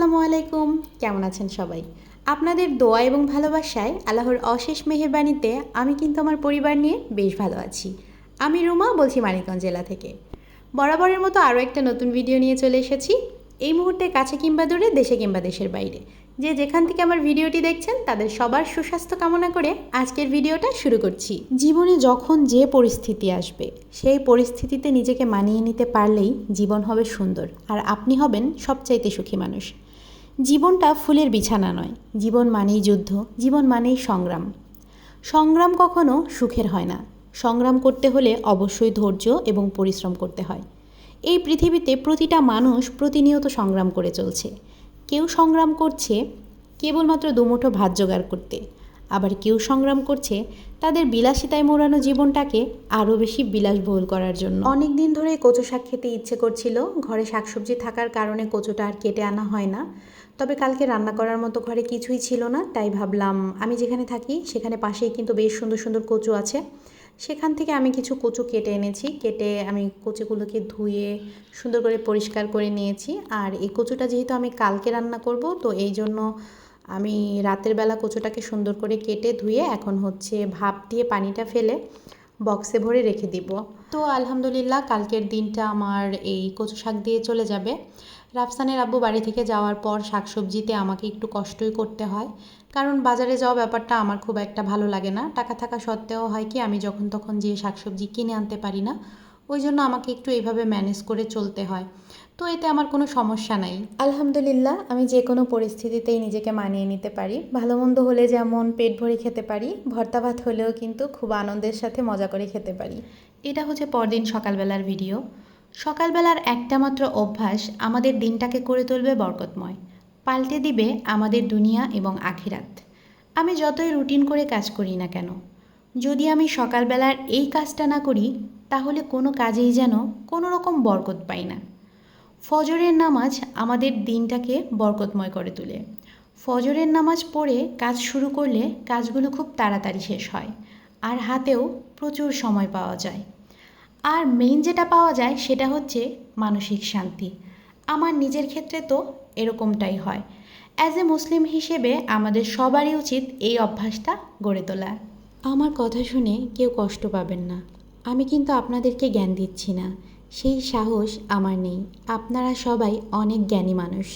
আসসালামু আলাইকুম, কেমন আছেন সবাই? আপনাদের দোয়া এবং ভালোবাসায় আল্লাহর অশেষ মেহেরবানিতে আমি কিন্তু আমার পরিবার নিয়ে বেশ ভালো আছি। আমি রুমা বলছি মানিকগঞ্জ জেলা থেকে। বরাবরের মতো আরও একটা নতুন ভিডিও নিয়ে চলে এসেছি। এই মুহূর্তে কাছে কিংবা দূরে, দেশে কিংবা দেশের বাইরে, যে যেখান থেকে আমার ভিডিওটি দেখছেন তাদের সবার সুস্বাস্থ্য কামনা করে আজকের ভিডিওটা শুরু করছি। জীবনে যখন যে পরিস্থিতি আসবে সেই পরিস্থিতিতে নিজেকে মানিয়ে নিতে পারলেই জীবন হবে সুন্দর, আর আপনি হবেন সবচাইতে সুখী মানুষ। জীবনটা ফুলের বিছানা নয়, জীবন মানেই যুদ্ধ, জীবন মানেই সংগ্রাম। সংগ্রাম কখনো সুখের হয় না, সংগ্রাম করতে হলে অবশ্যই ধৈর্য এবং পরিশ্রম করতে হয়। এই পৃথিবীতে প্রতিটা মানুষ প্রতিনিয়ত সংগ্রাম করে চলছে। কেউ সংগ্রাম করছে কেবলমাত্র দুমুঠো ভাত জোগাড় করতে, আবার কেউ সংগ্রাম করছে তাদের বিলাসিতায় মোড়ানো জীবনটাকে আরও বেশি বিলাসবহুল করার জন্য। অনেক দিন ধরে কচু শাক খেতে ইচ্ছে করছিল, ঘরে শাকসবজি থাকার কারণে কচুটা আর কেটে আনা হয় না। তবে কালকে রান্না করার মতো ঘরে কিছুই ছিল না, তাই ভাবলাম আমি যেখানে থাকি সেখানে পাশেই কিন্তু বেশ সুন্দর সুন্দর কচু আছে, সেখান থেকে আমি কিছু কচু কেটে এনেছি। কেটে আমি কচুগুলোকে ধুয়ে সুন্দর করে পরিষ্কার করে নিয়েছি। আর এই কচুটা যেহেতু আমি কালকে রান্না করব, তো এই জন্য আমি রাতের বেলা কচুটাকে সুন্দর করে কেটে ধুয়ে এখন হচ্ছে ভাপ দিয়ে পানিটা ফেলে বক্সে ভরে রেখে দিব। তো আলহামদুলিল্লাহ কালকের দিনটা আমার এই কচু শাক দিয়ে চলে যাবে। রাফসানের আব্বু বাড়ি থেকে যাওয়ার পর শাকসবজিতে আমাকে একটু কষ্টই করতে হয়, কারণ বাজারে যাওয়া ব্যাপারটা আমার খুব একটা ভালো লাগে না। টাকা থাকা সত্ত্বেও হয় কি, আমি যখন তখন যে শাকসবজি কিনে আনতে পারি না, ওই জন্য আমাকে একটু এইভাবে ম্যানেজ করে চলতে হয়। তো এতে আমার কোনো সমস্যা নাই, আলহামদুলিল্লাহ। আমি যে কোনো পরিস্থিতিতেই নিজেকে মানিয়ে নিতে পারি। ভালো মন্দ হলে যেমন পেট ভরে খেতে পারি, ভর্তা ভাত হলেও কিন্তু খুব আনন্দের সাথে মজা করে খেতে পারি। এটা হচ্ছে পরদিন সকালবেলার ভিডিও। সকালবেলার একটা মাত্র অভ্যাস আমাদের দিনটাকে করে তুলবে বরকতময়, পাল্টে দিবে আমাদের দুনিয়া এবং আখিরাত। আমি যতই রুটিন করে কাজ করি না কেন, যদি আমি সকালবেলার এই কাজটা না করি, তাহলে কোনো কাজেই যেন কোনো রকম বরকত পাই না। ফজরের নামাজ আমাদের দিনটাকে বরকতময় করে তোলে। ফজরের নামাজ পড়ে কাজ শুরু করলে কাজগুলো খুব তাড়াতাড়ি শেষ হয়, আর হাতেও প্রচুর সময় পাওয়া যায়। আর মেইন যেটা পাওয়া যায় সেটা হচ্ছে মানসিক শান্তি। আমার নিজের ক্ষেত্রে তো এরকমটাই হয়। অ্যাজ এ মুসলিম হিসেবে আমাদের সবারই উচিত এই অভ্যাসটা গড়ে তোলা। আমার কথা শুনে কেউ কষ্ট পাবেন না, আমি কিন্তু আপনাদেরকে জ্ঞান দিচ্ছি না, সেই সাহস আমার নেই। আপনারা সবাই অনেক জ্ঞানী মানুষ।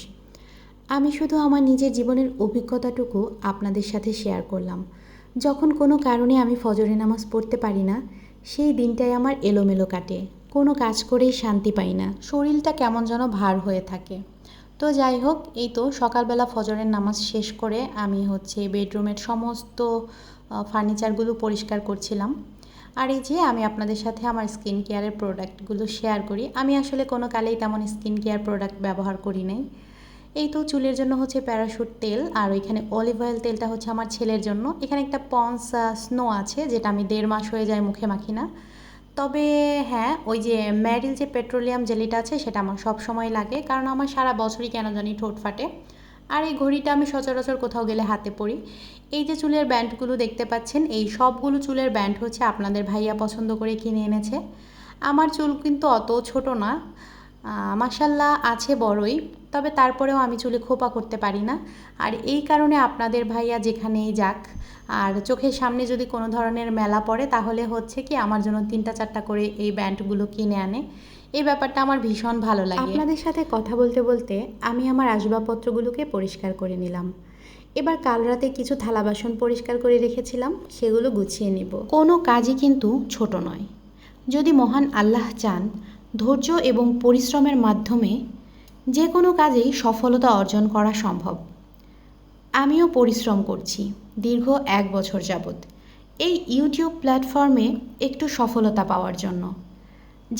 আমি শুধু আমার নিজের জীবনের অভিজ্ঞতাটুকু আপনাদের সাথে শেয়ার করলাম। যখন কোনো কারণে আমি ফজরের নামাজ পড়তে পারি না, সেই দিনটাই আমার এলোমেলো কাটে, কোনো কাজ করেই শান্তি পাই না, শরীরটা কেমন যেন ভার হয়ে থাকে। তো যাই হোক, এই তো সকালবেলা ফজরের নামাজ শেষ করে আমি হচ্ছে বেডরুমের সমস্ত ফার্নিচারগুলো পরিষ্কার করছিলাম। আর এই যে আমি আপনাদের সাথে আমার স্কিন কেয়ারের প্রোডাক্টগুলো শেয়ার করি। আমি আসলে কোনো কালেই তেমন স্কিন কেয়ার প্রোডাক্ট ব্যবহার করি নাই। এই তো চুলের জন্য হচ্ছে প্যারাশুট তেল, আর ওইখানে অলিভ অয়েল তেলটা হচ্ছে আমার ছেলের জন্য। এখানে একটা পন্স স্নো আছে, যেটা আমি 1.5 মাস হয়ে যায় মুখে মাখি না। তবে হ্যাঁ, ওই যে ম্যারিল যে পেট্রোলিয়াম জেলিটা আছে সেটা আমার সব সময় লাগে, কারণ আমার সারা বছরই কেন জানি ঠোঁট ফাটে। আর এই ঘড়িটা আমি সচরাচর কোথাও গেলে হাতে পরি। এই যে চুলের ব্যান্ডগুলো দেখতে পাচ্ছেন, এই সবগুলো চুলের ব্যান্ড হচ্ছে আপনাদের ভাইয়া পছন্দ করে কিনে এনেছে। আমার চুল কিন্তু অত ছোট না, মাশাল্লাহ আছে বড়ই, তবে তারপরেও আমি চুলে খোপা করতে পারি না। আর এই কারণে আপনাদের ভাইয়া যেখানেই যাক, আর চোখের সামনে যদি কোনো ধরনের মেলা পড়ে, তাহলে হচ্ছে কি আমার জন্য 3-4টা করে এই ব্যান্ডগুলো কিনে আনে। এই ব্যাপারটা আমার ভীষণ ভালো লাগে। আপনাদের সাথে কথা বলতে বলতে আমি আমার আসবাবপত্রগুলোকে পরিষ্কার করে নিলাম। এবার কাল রাতে কিছু থালা বাসন পরিষ্কার করে রেখেছিলাম, সেগুলো গুছিয়ে নিব। কোনো কাজই কিন্তু ছোট নয়। যদি মহান আল্লাহ চান, ধৈর্য এবং পরিশ্রমের মাধ্যমে যে কোনো কাজেই সফলতা অর্জন করা সম্ভব। আমিও পরিশ্রম করছি দীর্ঘ 1 বছর যাবৎ এই ইউটিউব প্ল্যাটফর্মে একটু সফলতা পাওয়ার জন্য।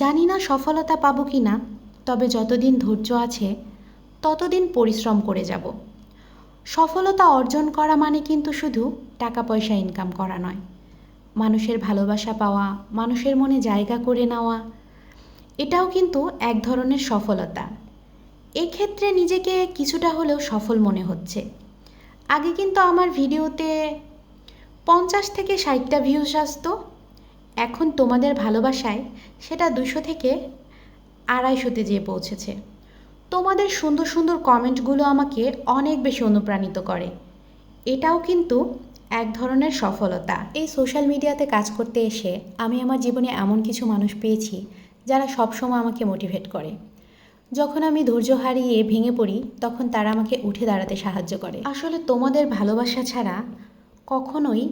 জানি না সফলতা পাবো কি না, তবে যতদিন ধৈর্য আছে ততদিন পরিশ্রম করে যাব। সফলতা অর্জন করা মানে কিন্তু শুধু টাকা পয়সা ইনকাম করা নয়, মানুষের ভালোবাসা পাওয়া, মানুষের মনে জায়গা করে নেওয়া, এটাও কিন্তু এক ধরনের সফলতা। এক্ষেত্রে নিজেকে কিছুটা হলেও সফল মনে হচ্ছে। আগে কিন্তু আমার ভিডিওতে 50 থেকে 60টা ভিউজ আসতো, এখন তোমাদের ভালোবাসায় সেটা 200 থেকে 250তে যেয়ে পৌঁছেছে। তোমাদের সুন্দর সুন্দর কমেন্টগুলো আমাকে অনেক বেশি অনুপ্রাণিত করে। এটাও কিন্তু এক ধরনের সফলতা। এই সোশ্যাল মিডিয়াতে কাজ করতে এসে আমি আমার জীবনে এমন কিছু মানুষ পেয়েছি যারা সবসময় আমাকে মোটিভেট করে। যখন আমি ধৈর্য হারিয়ে ভেঙে পড়ি তখন তারা আমাকে উঠে দাঁড়াতে সাহায্য করে। আসলে তোমাদের ভালোবাসা ছাড়া কখনোই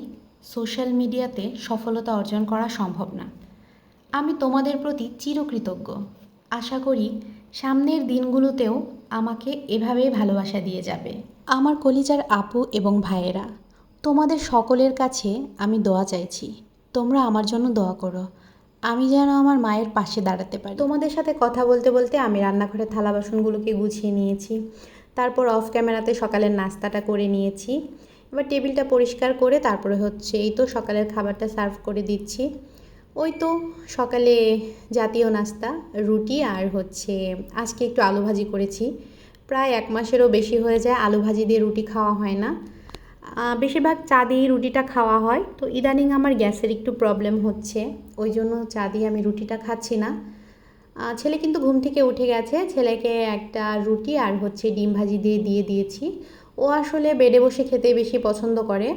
সোশ্যাল মিডিয়াতে সফলতা অর্জন করা সম্ভব না। আমি তোমাদের প্রতি চিরকৃতজ্ঞ। আশা করি সামনের দিনগুলোতেও আমাকে এভাবেই ভালোবাসা দিয়ে যাবে। আমার কলিজার আপু এবং ভাইয়েরা, তোমাদের সকলের কাছে আমি দোয়া চাইছি। তোমরা আমার জন্য দোয়া করো, আমি যেন আমার মায়ের পাশে দাঁড়াতে পারি। তোমাদের সাথে কথা বলতে বলতে আমি রান্নাঘরে থালা বাসনগুলোকে গুছিয়ে নিয়েছি। তারপর অফ ক্যামেরাতে সকালের নাস্তাটা করে নিয়েছি। এবার টেবিলটা পরিষ্কার করে তারপরে হচ্ছে এই তো সকালের খাবারটা সার্ভ করে দিচ্ছি। ওই তো সকালে জাতীয় নাস্তা রুটি আর হচ্ছে আজকে একটু আলু ভাজি করেছি। প্রায় 1 মাসেরও বেশি হয়ে যায় আলু ভাজি দিয়ে রুটি খাওয়া হয় না। বেশিরভাগ চা দিয়েই রুটিটা খাওয়া হয়। তো ইদানিং আমার গ্যাসের একটু প্রবলেম হচ্ছে, ওই জন্য চা দিয়ে আমি রুটিটা খাচ্ছি না। ছেলে কিন্তু ঘুম থেকে উঠে গেছে, ছেলেকে একটা রুটি আর হচ্ছে ডিম ভাজি দিয়ে দিয়েছি। ও আসলে বেডে বসে খেতে বেশি পছন্দ করে,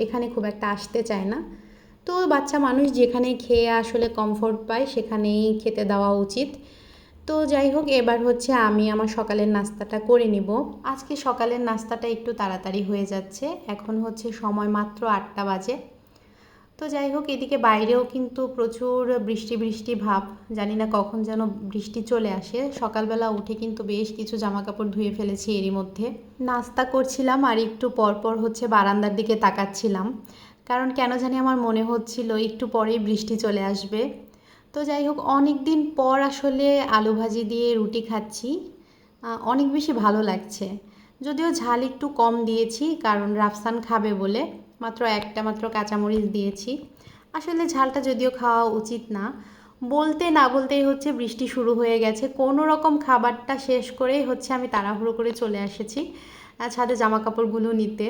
এখানে খুব একটা আসতে চায় না। তো বাচ্চা মানুষ যেখানে খেয়ে আসলে কমফোর্ট পায় সেখানেই খেতে দেওয়া উচিত। তো যাই হোক, এবার হচ্ছে আমি আমার সকালের নাস্তাটা করে নিব। আজকে সকালের নাস্তাটা একটু তাড়াতাড়ি হয়ে যাচ্ছে, এখন হচ্ছে সময় মাত্র 8টা বাজে। তো যাই হোক, এদিকে বাইরেও কিন্তু প্রচুর বৃষ্টি বৃষ্টি ভাব, জানি না কখন যেন বৃষ্টি চলে আসে। সকালবেলা উঠে কিন্তু বেশ কিছু জামাকাপড় ধুয়ে ফেলেছি এরই মধ্যে। নাস্তা করছিলাম আর একটু পরপর হচ্ছে বারান্দার দিকে তাকাচ্ছিলাম, কারণ কেন জানি আমার মনে হচ্ছিল একটু পরেই বৃষ্টি চলে আসবে। তো যাই হোক, অনেক দিন পর আসলে আলু ভাজি দিয়ে রুটি খাচ্ছি, অনেক বেশি ভালো লাগছে। যদিও ঝাল একটু কম দিয়েছি, কারণ রাফসান খাবে বলে মাত্র কাঁচামরিচ দিয়েছি। আসলে ঝালটা যদিও খাওয়া উচিত না, বলতে না বলতেই হচ্ছে বৃষ্টি শুরু হয়ে গেছে। কোনো রকম খাবারটা শেষ করেই হচ্ছে আমি তাড়াহুড়ো করে চলে এসেছি ছাদে জামাকাপড়গুলো নিতে।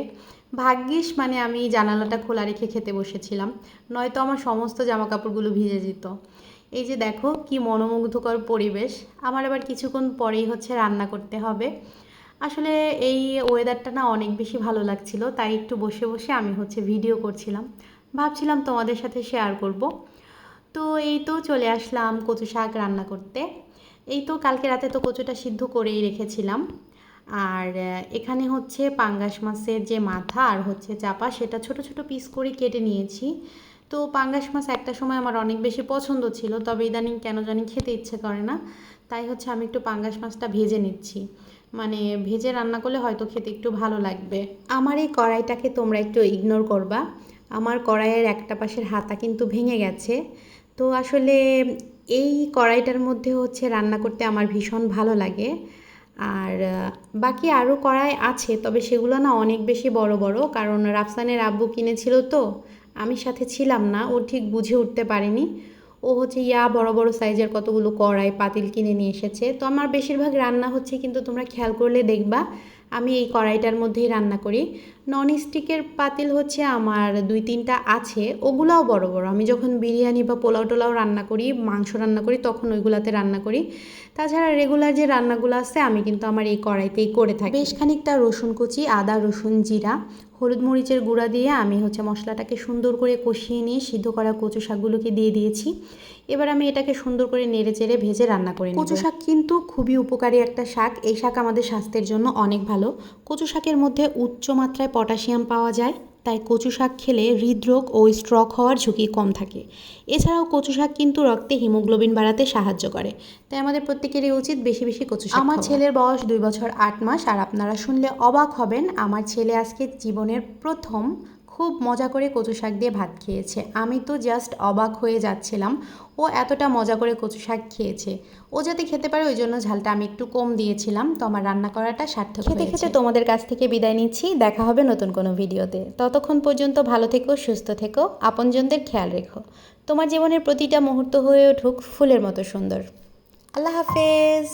ভাগ্যিস মানে আমি জানালাটা খোলা রেখে খেতে বসেছিলাম, নয়তো আমার সমস্ত জামাকাপড়গুলো ভিজে যেত। এই যে দেখো কি মনোমুগ্ধকর পরিবেশ। আমার আবার কিছুক্ষণ পরেই হচ্ছে রান্না করতে হবে। আসলে এই ওয়েদারটা না অনেক বেশি ভালো লাগছিল, তাই একটু বসে বসে আমি হচ্ছে ভিডিও করছিলাম, ভাবছিলাম তোমাদের সাথে শেয়ার করব। তো এই তো চলে আসলাম কচু শাক রান্না করতে। এই তো কালকে রাতে তো কচুটা সিদ্ধ করেই রেখেছিলাম। আর এখানে হচ্ছে পাঙ্গাস মাছের যে মাথা আর হচ্ছে চাপা, সেটা ছোট ছোট পিস করে কেটে নিয়েছি। তো পাঙ্গাস মাছ একটা সময় আমার অনেক বেশি পছন্দ ছিল, তবে ইদানিং কেন জানি খেতে ইচ্ছে করে না। তাই হচ্ছে আমি একটু পাঙ্গাস মাছটা ভেজে নিচ্ছি, মানে ভেজে রান্না করলে হয়তো খেতে একটু ভালো লাগবে। আমার এই কড়াইটাকে তোমরা একটু ইগনোর করবা, আমার কড়াইয়ের একটা পাশের হাতা কিন্তু ভেঙে গেছে। তো আসলে এই কড়াইটার মধ্যে হচ্ছে রান্না করতে আমার ভীষণ ভালো লাগে। আর বাকি আরও কড়াই আছে, তবে সেগুলো না অনেক বেশি বড় বড়, কারণ রাফসানের আব্বু কিনেছিল তো আমি সাথে ছিলাম না, ও ঠিক বুঝে উঠতে পারেনি। ও হচ্ছে বড় বড় সাইজের কতগুলো কড়াই পাতিল কিনে নিয়ে এসেছে। তো আমার বেশিরভাগ রান্না হচ্ছে কিন্তু তোমরা খেয়াল করলে দেখবা আমি এই কড়াইটার মধ্যেই রান্না করি। নন স্টিকের পাতিল হচ্ছে আমার 2-3টা আছে, ওগুলাও বড় বড়। আমি যখন বিরিয়ানি বা পোলাও টোলাও রান্না করি, মাংস রান্না করি, তখন ওইগুলাতে রান্না করি। তাছাড়া রেগুলার যে রান্নাগুলো আছে আমি কিন্তু আমার এই কড়াইতেই করে থাকি। বেশ খানিকটা রসুন কুচি, আদা রসুন জিরা হলুদ মরিচের গুঁড়া দিয়ে আমি হচ্ছে মশলাটাকে সুন্দর করে কষিয়ে নিয়ে সিদ্ধ করা কচু শাকগুলোকে দিয়ে দিয়েছি। এবার আমি এটাকে সুন্দর করে নেড়ে চেড়ে ভেজে রান্না করে নিব। কচু শাক কিন্তু খুবই উপকারী একটা শাক, এই শাক আমাদের স্বাস্থ্যের জন্য অনেক ভালো। কচু শাকের মধ্যে উচ্চ মাত্রায় পটাশিয়াম পাওয়া যায়, তাই কচু শাক খেলে হৃদরোগ ও স্ট্রোক হওয়ার ঝুঁকি কম থাকে। এছাড়াও কচু শাক কিন্তু রক্তে হিমোগ্লোবিন বাড়াতে সাহায্য করে, তাই আমাদের প্রত্যেকেরই উচিত বেশি বেশি কচু শাক। আমার ছেলের বয়স 2 বছর 8 মাস, আর আপনারা শুনলে অবাক হবেন, আমার ছেলে আজকে জীবনের প্রথম খুব মজা করে কচু শাক দিয়ে ভাত খেয়েছে। আমি তো জাস্ট অবাক হয়ে যাচ্ছিলাম, ও এতটা মজা করে কচু শাক খেয়েছে। ও যাতে খেতে পারে ওই জন্য ঝালটা আমি একটু কম দিয়েছিলাম। তো আমার রান্না করাটা সার্থক হয়েছে। খেতে খেতে তোমাদের কাছ থেকে বিদায় নিচ্ছি, দেখা হবে নতুন কোনো ভিডিওতে। ততক্ষণ পর্যন্ত ভালো থেকো, সুস্থ থেকো, আপনজনদের খেয়াল রেখো। তোমার জীবনের প্রতিটা মুহূর্ত হয়ে উঠুক ফুলের মতো সুন্দর। আল্লাহ হাফেজ।